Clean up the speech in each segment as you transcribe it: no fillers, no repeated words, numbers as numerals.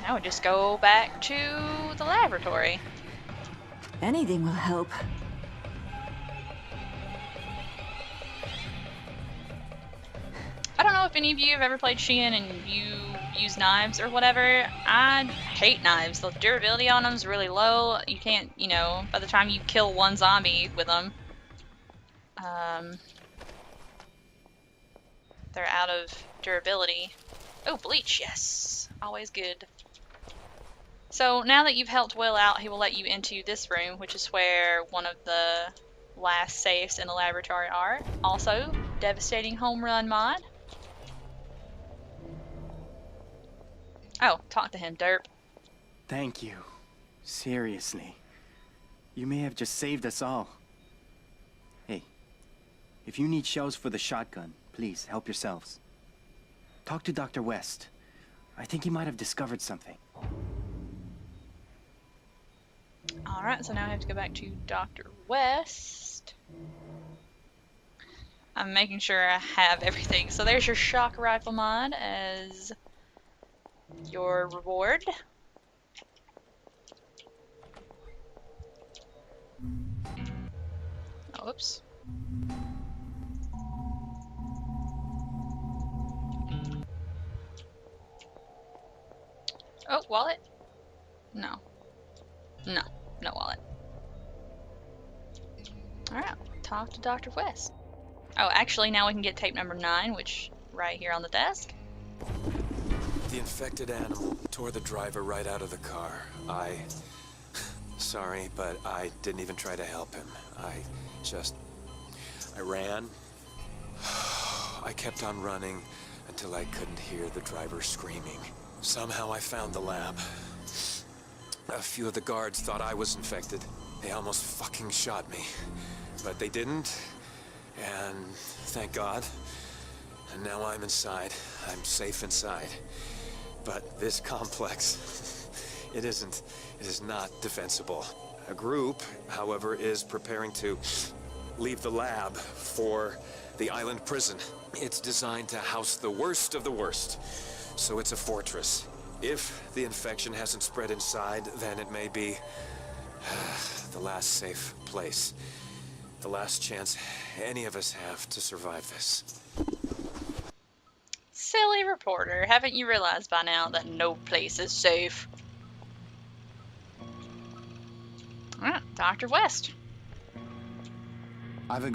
Now we just go back to the laboratory. Anything will help. I don't know if any of you have ever played Sheehan and you use knives or whatever. I hate knives. The durability on them is really low. You can't, you know, by the time you kill one zombie with them, they're out of durability. Oh, bleach, yes. Always good. So now that you've helped Will out, he will let you into this room, which is where one of the last safes in the laboratory are. Also, Devastating Home Run Mod. Oh, talk to him, derp. Thank you. Seriously. You may have just saved us all. Hey, if you need shells for the shotgun, please help yourselves. Talk to Dr. West. I think he might have discovered something. Alright, so now I have to go back to Dr. West. I'm making sure I have everything. So there's your shock rifle mod as your reward. Oh, oops. Oh, wallet? No. No. No wallet. Alright, talk to Dr. West. Oh, actually, now we can get tape number 9, which right here on the desk. The infected animal tore the driver right out of the car. Sorry, but I didn't even try to help him. I ran. I kept on running until I couldn't hear the driver screaming. Somehow I found the lab. A few of the guards thought I was infected. They almost fucking shot me. But they didn't. And thank God. And now I'm inside. I'm safe inside. But this complex, it is not defensible. A group, however, is preparing to leave the lab for the island prison. It's designed to house the worst of the worst. So it's a fortress. If the infection hasn't spread inside, then it may be the last safe place. The last chance any of us have to survive this. Silly reporter, haven't you realized by now that no place is safe? Alright, Dr. West.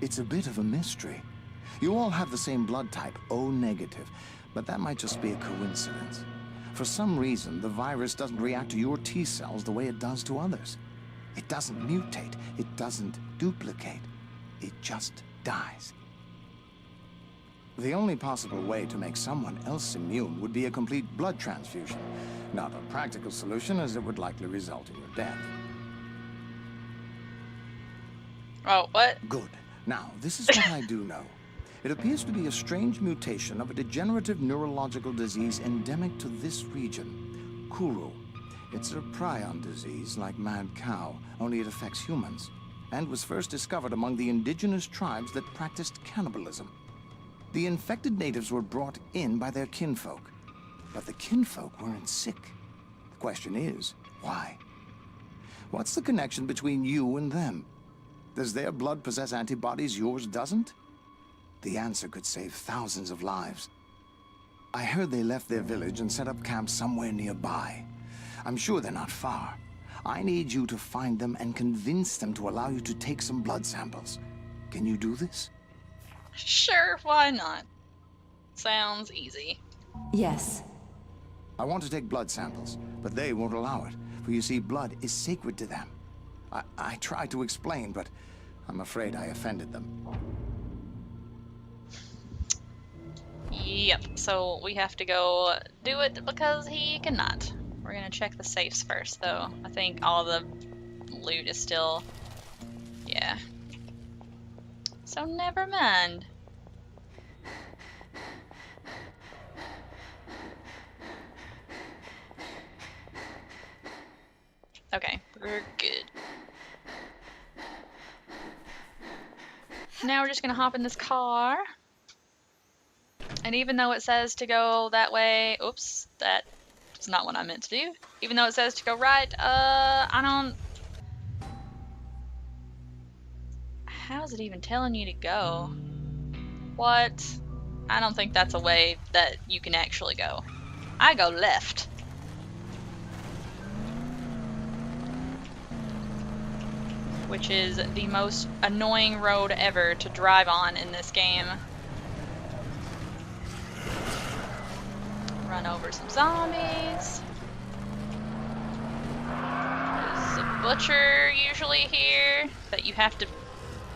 It's a bit of a mystery. You all have the same blood type, O negative, but that might just be a coincidence. For some reason, the virus doesn't react to your T cells the way it does to others. It doesn't mutate, it doesn't duplicate, it just dies. The only possible way to make someone else immune would be a complete blood transfusion. Not a practical solution, as it would likely result in your death. Oh, what? Good. Now, this is what I do know. It appears to be a strange mutation of a degenerative neurological disease endemic to this region, Kuru. It's a prion disease like mad cow, only it affects humans, and was first discovered among the indigenous tribes that practiced cannibalism. The infected natives were brought in by their kinfolk, but the kinfolk weren't sick. The question is, why? What's the connection between you and them? Does their blood possess antibodies yours doesn't? The answer could save thousands of lives. I heard they left their village and set up camp somewhere nearby. I'm sure they're not far. I need you to find them and convince them to allow you to take some blood samples. Can you do this? Sure, why not? Sounds easy. Yes. I want to take blood samples, but they won't allow it, for you see, blood is sacred to them. I tried to explain, but I'm afraid I offended them. Yep, so we have to go do it because he cannot. We're gonna check the safes first, though. I think all the loot is still... yeah. So never mind. Okay, we're good. Now we're just gonna hop in this car. And even though it says to go that way, oops, that It's not what I meant to do. Even though it says to go right, I don't... How's it even telling you to go? What? I don't think that's a way that you can actually go. I go left. Which is the most annoying road ever to drive on in this game. Run over some zombies. There's a butcher usually here that you have to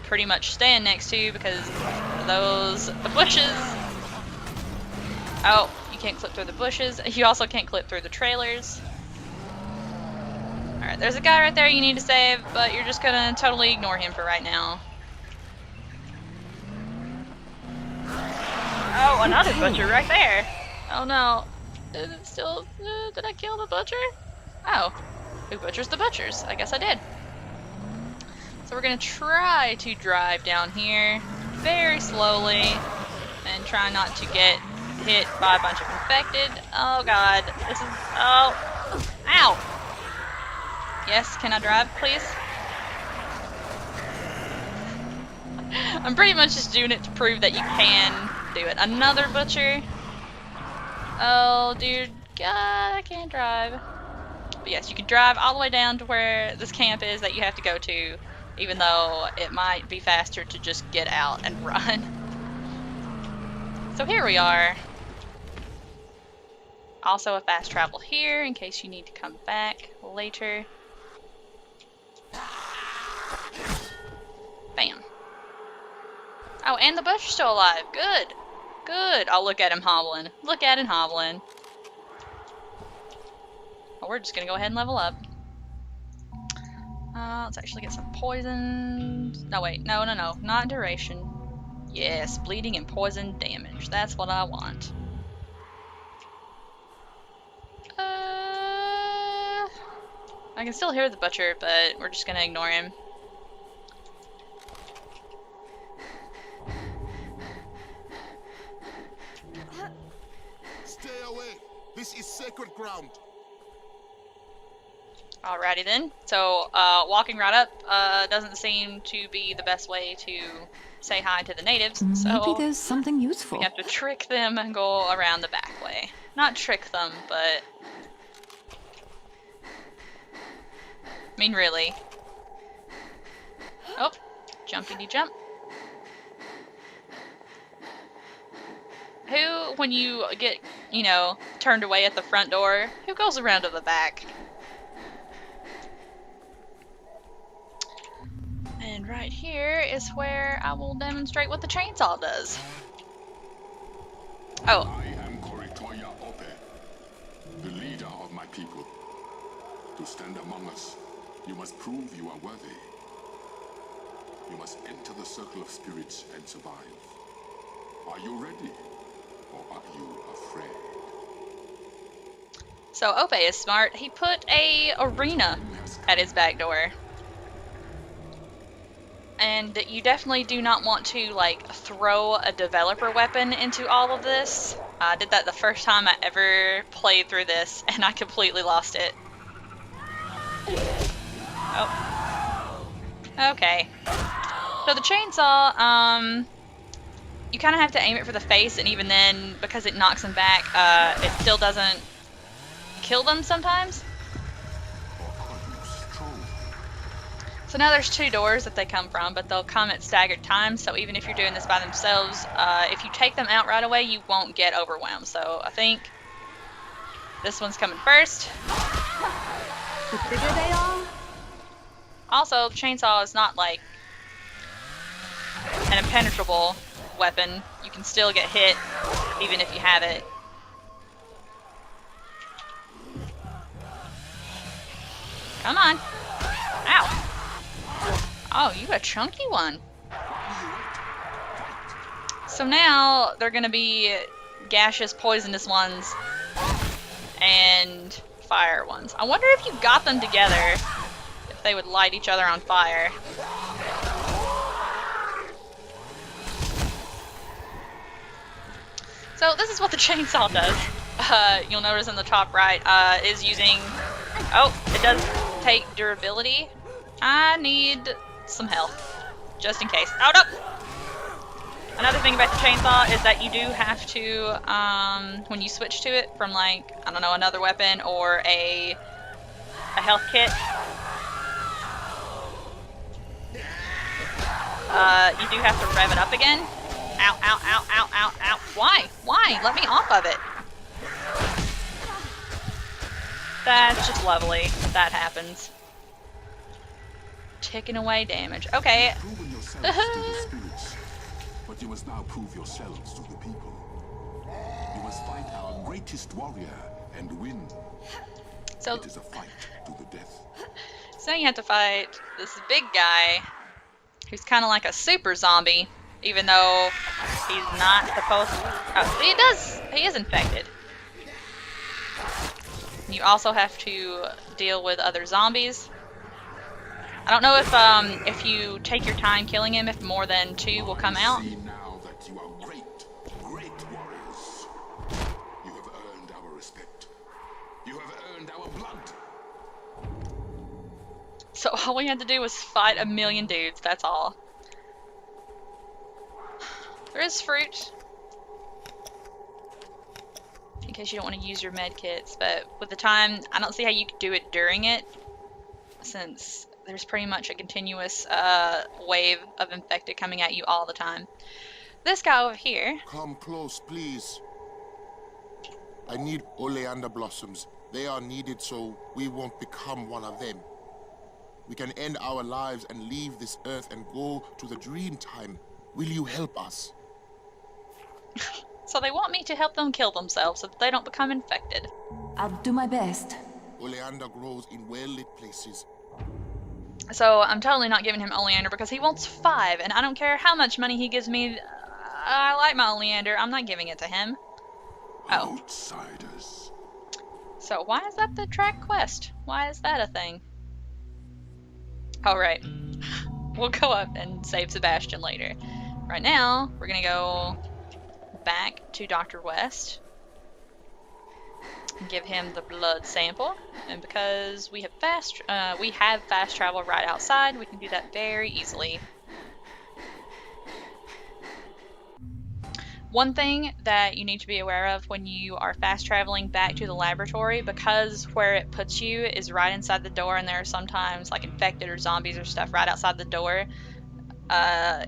pretty much stand next to because the bushes. Oh, you can't clip through the bushes. You also can't clip through the trailers. Alright, there's a guy right there you need to save, but you're just gonna totally ignore him for right now. Oh, another butcher right there. Oh no. Is it still... did I kill the butcher? Oh. Who butchers the butchers? I guess I did. So we're gonna try to drive down here very slowly and try not to get hit by a bunch of infected. Oh god. This is... oh. Ow! Yes, can I drive, please? I'm pretty much just doing it to prove that you can do it. Another butcher. Oh, dude. God, I can't drive. But yes, you can drive all the way down to where this camp is that you have to go to, even though it might be faster to just get out and run. So here we are. Also a fast travel here in case you need to come back later. Bam. Oh, and the butcher's still alive. Good. Good. Oh, look at him hobbling. Look at him hobbling. Oh, we're just gonna go ahead and level up. Let's actually get some poison. No, wait. No. Not duration. Yes, bleeding and poison damage. That's what I want. I can still hear the butcher, but we're just gonna ignore him. Stay away. This is sacred ground. Alrighty then. So, walking right up doesn't seem to be the best way to say hi to the natives. Maybe So there's something useful. we have to trick them and go around the back way. Not trick them, but... I mean, really. Oh, jumpity-jump. Who, when you get, you know, turned away at the front door, who goes around to the back? And right here is where I will demonstrate what the chainsaw does. Oh. I am Koritoya Ope, the leader of my people. To stand among us, you must prove you are worthy. You must enter the circle of spirits and survive. Are you ready? Or are you afraid? So Ope is smart. He put a arena at his back door. And you definitely do not want to, like, throw a developer weapon into all of this. I did that the first time I ever played through this, and I completely lost it. Oh. Okay. So the chainsaw, you kind of have to aim it for the face, and even then, because it knocks them back, it still doesn't kill them sometimes. So now there's two doors that they come from, but they'll come at staggered times, so even if you're doing this by themselves, if you take them out right away, you won't get overwhelmed. So I think this one's coming first. The bigger they are? Also, the chainsaw is not like an impenetrable weapon. You can still get hit, even if you have it. Come on. Ow. Oh, you a chunky one. So now they're gonna be gaseous, poisonous ones and fire ones. I wonder if you got them together, if they would light each other on fire. So this is what the chainsaw does. you'll notice in the top right, is using... Oh, it does take durability. I need some health, just in case. Oh, no! Another thing about the chainsaw is that you do have to, when you switch to it from, like, I don't know, another weapon or a health kit, you do have to rev it up again. Ow, ow, ow, ow, ow, ow. Why? Why? Let me off of it. That's just lovely. That happens. Taking away damage. Okay. Proven yourselves to the spirits, but you must now prove yourselves to the people. You must fight our greatest warrior and win. So, It is a fight to the death. so you have to fight this big guy who's kind of like a super zombie, even though he's not supposed to. Oh, he is infected. You also have to deal with other zombies. I don't know if you take your time killing him, if more than 2 will come out. See now that you are great warriors. You have earned our respect. You have earned our blood. So all we had to do was fight 1,000,000 dudes, that's all. There is fruit, in case you don't want to use your med kits, but with the time, I don't see how you could do it during it, since there's pretty much a continuous wave of infected coming at you all the time. This guy over here, Come close, please. I need oleander blossoms. They are needed so we won't become one of them. We can end our lives and leave this earth and go to the dream time. Will you help us? so they want me to help them kill themselves so that they don't become infected. I'll do my best. Oleander grows in well-lit places. So I'm totally not giving him oleander because he wants 5, and I don't care how much money he gives me. I like my oleander. I'm not giving it to him. Oh. Outsiders. So why is that the track quest? Why is that a thing? Alright. We'll go up and save Sebastian later. Right now, we're gonna go back to Dr. West and give him the blood sample. And because we have fast travel right outside, we can do that very easily. One thing that you need to be aware of when you are fast traveling back to the laboratory, because where it puts you is right inside the door, and there are sometimes like infected or zombies or stuff right outside the door,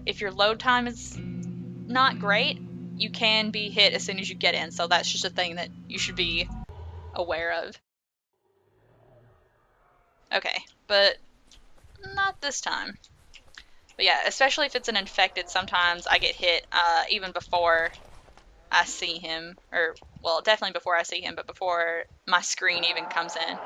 if your load time is not great, you can be hit as soon as you get in, so that's just a thing that you should be aware of. Okay, but not this time. But yeah, especially if it's an infected, sometimes I get hit even before I see him. Or, well, definitely before I see him, but before my screen even comes in.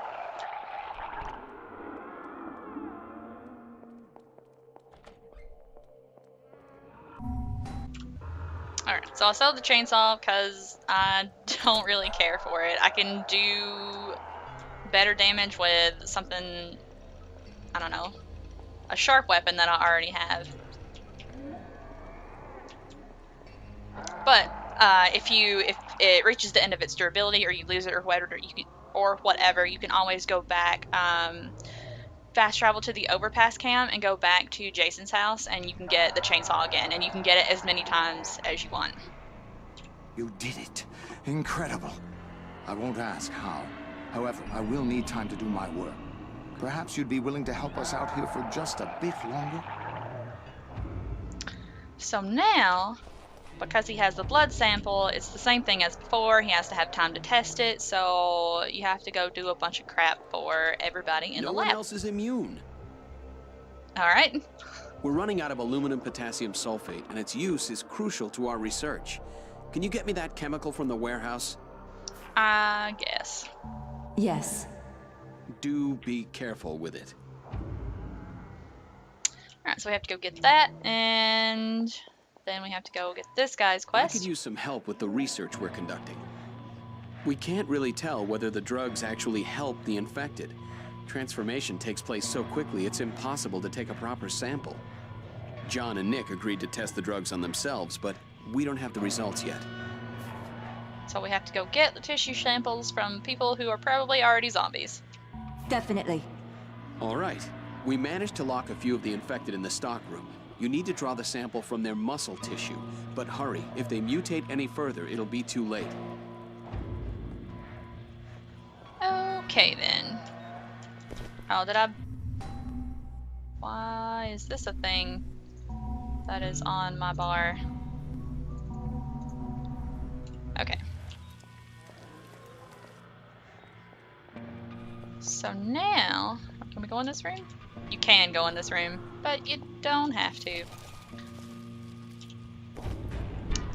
Alright, so I'll sell the chainsaw because I don't really care for it. I can do better damage with something, I don't know, a sharp weapon that I already have. But if it reaches the end of its durability, or you lose it, or whatever, you can always go back, fast travel to the overpass camp and go back to Jason's house, and you can get the chainsaw again, and you can get it as many times as you want. You did it. Incredible. I won't ask how. However, I will need time to do my work. Perhaps you'd be willing to help us out here for just a bit longer? So now, because he has the blood sample, it's the same thing as before. He has to have time to test it, so you have to go do a bunch of crap for everybody in the lab. No one else is immune. Alright. We're running out of aluminum potassium sulfate, and its use is crucial to our research. Can you get me that chemical from the warehouse? I guess. Yes. Do be careful with it. Alright, so we have to go get that, and then we have to go get this guy's I quest. could use some help with the research we're conducting. We can't really tell whether the drugs actually help the infected. Transformation takes place so quickly, it's impossible to take a proper sample. John and Nick agreed to test the drugs on themselves, but we don't have the results yet. So we have to go get the tissue samples from people who are probably already zombies. Definitely. All right. We managed to lock a few of the infected in the stock room. You need to draw the sample from their muscle tissue. But hurry, if they mutate any further, it'll be too late. Okay then. Oh, did I... Why is this a thing that is on my bar? Okay. So now, can we go in this room? You can go in this room, but you don't have to.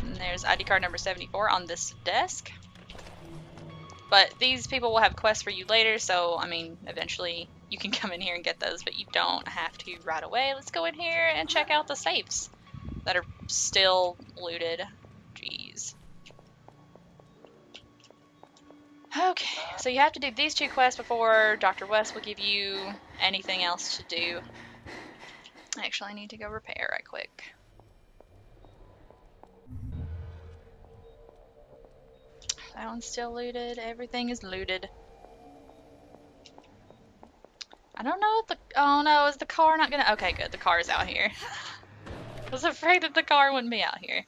And there's ID card number 74 on this desk. But these people will have quests for you later, so, I mean, eventually you can come in here and get those, but you don't have to right away. Let's go in here and check out the safes that are still looted. Jeez. Okay, so you have to do these 2 quests before Dr. West will give you anything else to do. Actually, I need to go repair right quick. That one's still looted. Everything is looted. I don't know if the... Oh no, is the car not gonna... Okay, good. The car is out here. I was afraid that the car wouldn't be out here.